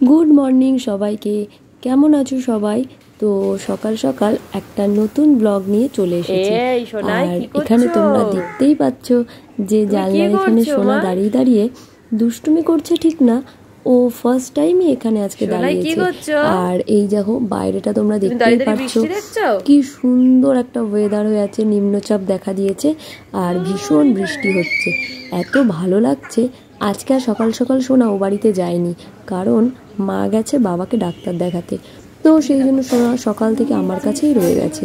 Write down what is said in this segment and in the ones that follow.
Good morning সবাইকে। কেমন আছো সবাই? তো সকাল সকাল একটা নতুন ব্লগ নিয়ে চলে এসেছি। আর এখানে তোমরা দেখতেই পাচ্ছ যে জানলার এখানে সোনা দাঁড়িয়ে দাঁড়িয়ে দুষ্টুমি করছে ঠিক না, ও ফার্স্ট টাইমই এখানে আজকে দাঁড়িয়েছে। আর এই দেখো বাইরেটা তোমরা দেখতেই পাচ্ছ কি সুন্দর একটা ওয়েদার হয়ে আছে, নিম্নচাপ দেখা দিয়েছে আর ভীষণ বৃষ্টি হচ্ছে। এত ভালো লাগছে। আজকে আর সকাল সকাল সোনা ও বাড়িতে যায়নি, কারণ মা গেছে বাবাকে ডাক্তার দেখাতে। তো সেই জন্য সোনা সকাল থেকে আমার কাছেই রয়ে গেছে।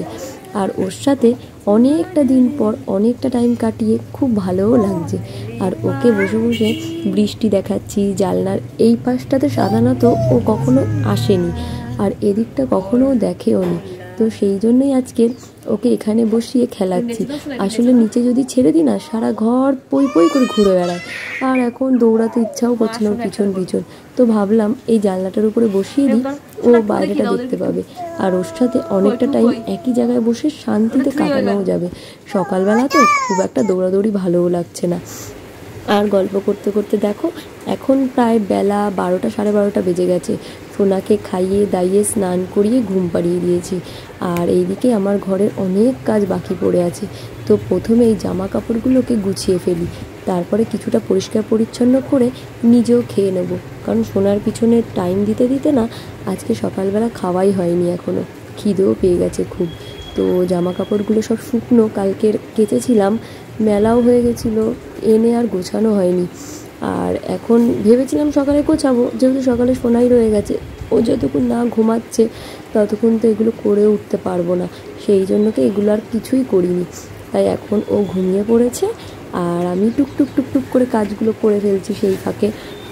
আর ওর সাথে অনেকটা দিন পর অনেকটা টাইম কাটিয়ে খুব ভালোও লাগছে। আর ওকে বসে বসে বৃষ্টি দেখাচ্ছি। জানলার এই পাশটাতে সাধারণত ও কখনো আসেনি, আর এদিকটা কখনো দেখেও নি। তো সেই জন্যই আজকে ওকে এখানে বসিয়ে খেলাচ্ছি। আসলে নিচে যদি ছেড়ে দিই না, সারা ঘর পই পই করে ঘুরে বেড়ায়, আর এখন দৌড়াতে ইচ্ছাও করছে না পিছন পিছন। তো ভাবলাম এই জানলাটার উপরে বসিয়ে দিই, ও বাইরেটা দেখতে পাবে, আর ওর সাথে অনেকটা টাইম একই জায়গায় বসে শান্তিতে কাটানোও যাবে। সকালবেলা তো খুব একটা দৌড়াদৌড়ি ভালোও লাগছে না। আর গল্প করতে করতে দেখো এখন প্রায় বেলা 12টা 12:30 বেজে গেছে। সোনাকে খাইয়ে দাইয়ে স্নান করিয়ে ঘুম পাড়িয়ে দিয়েছি। আর এইদিকে আমার ঘরের অনেক কাজ বাকি পড়ে আছে। তো প্রথমে এই জামা কাপড়গুলোকে গুছিয়ে ফেলি, তারপরে কিছুটা পরিষ্কার পরিচ্ছন্ন করে নিজেও খেয়ে নেব, কারণ সোনার পিছনে টাইম দিতে দিতে না আজকে সকালবেলা খাওয়াই হয়নি, এখনও খিদেও পেয়ে গেছে খুব। তো জামা কাপড়গুলো সব শুকনো কালকের কেচেছিলাম, মেলাও হয়ে গেছিলো, এনে আর গোছানো হয়নি। আর এখন ভেবেছিলাম সকালে গোছাবো, যেহেতু সকালে সোনাই রয়ে গেছে, ও যতক্ষণ না ঘুমাচ্ছে ততক্ষণ তো এগুলো করে উঠতে পারবো না। সেই জন্য কি এগুলো আর কিছুই করিনি। তাই এখন ও ঘুমিয়ে পড়েছে আর আমি টুকটুক টুকটুক করে কাজগুলো করে ফেলছি সেই ফাঁকে,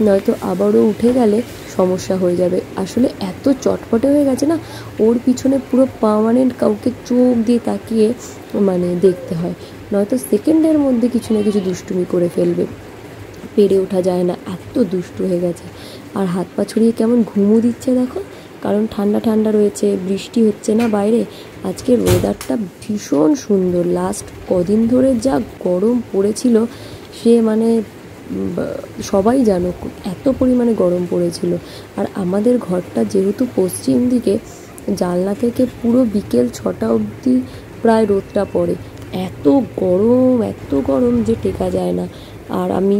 নয়তো আবারও উঠে গেলে সমস্যা হয়ে যাবে। আসলে এত চটপটে হয়ে গেছে না, ওর পিছনে পুরো পার্মানেন্ট কাউকে চোখ দিয়ে তাকিয়ে দেখতে হয়, নয়তো সেকেন্ডের মধ্যে কিছু না কিছু দুষ্টুমি করে ফেলবে। পেরে ওঠা যায় না, এত দুষ্টু হয়ে গেছে। আর হাত পা ছড়িয়ে কেমন ঘুমও দিচ্ছে দেখো, কারণ ঠান্ডা ঠান্ডা রয়েছে, বৃষ্টি হচ্ছে না বাইরে। আজকের ওয়েদারটা ভীষণ সুন্দর। লাস্ট কদিন ধরে যা গরম পড়েছিল সে সবাই জানো এত পরিমাণে গরম পড়েছিল। আর আমাদের ঘরটা যেহেতু পশ্চিম দিকে, জানলা থেকে পুরো বিকেল 6টা অবধি প্রায় রোদটা পড়ে। এত গরম যে টেকা যায় না। আর আমি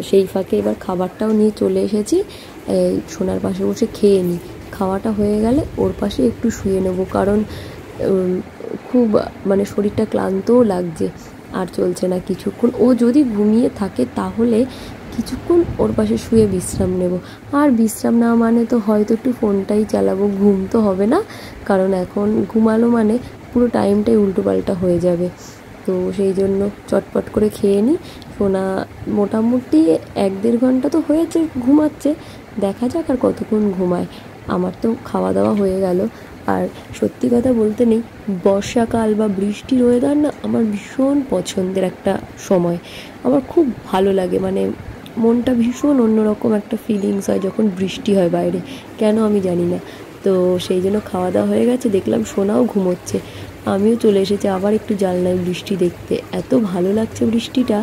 সেই ফাঁকে এবার খাবারটাও নিয়ে চলে এসেছি, সোনার পাশে বসে খেয়ে নিই। খাওয়াটা হয়ে গেলে ওর পাশে একটু শুয়ে নেব, কারণ খুব শরীরটা ক্লান্তও লাগছে, আর চলছে না কিছুক্ষণ। ও যদি ঘুমিয়ে থাকে তাহলে কিছুক্ষণ ওর পাশে শুয়ে বিশ্রাম নেব। আর বিশ্রাম না তো হয়তো একটু ফোনটাই চালাবো, ঘুম তো হবে না, কারণ এখন ঘুমালো পুরো টাইমটাই উল্টোপাল্টা হয়ে যাবে। তো সেই জন্য চটপট করে খেয়ে নিই। সোনা মোটামুটি 1-1.5 ঘন্টা তো হয়েছে ঘুমাচ্ছে, দেখা যাক আর কতক্ষণ ঘুমায়। আমার তো খাওয়া দাওয়া হয়ে গেল। আর সত্যি কথা বলতে নেই, বর্ষাকাল বা বৃষ্টির ওয়েদার না আমার ভীষণ পছন্দের একটা সময়। আমার খুব ভালো লাগে, মনটা ভীষণ অন্যরকম একটা ফিলিংস হয় যখন বৃষ্টি হয় বাইরে, কেন আমি জানি না। তো সেই জন্য খাওয়া দাওয়া হয়ে গেছে, দেখলাম সোনাও ঘুমোচ্ছে, আমিও চলে এসেছি আবার একটু জানলায় বৃষ্টি দেখতে। এত ভালো লাগছে বৃষ্টিটা,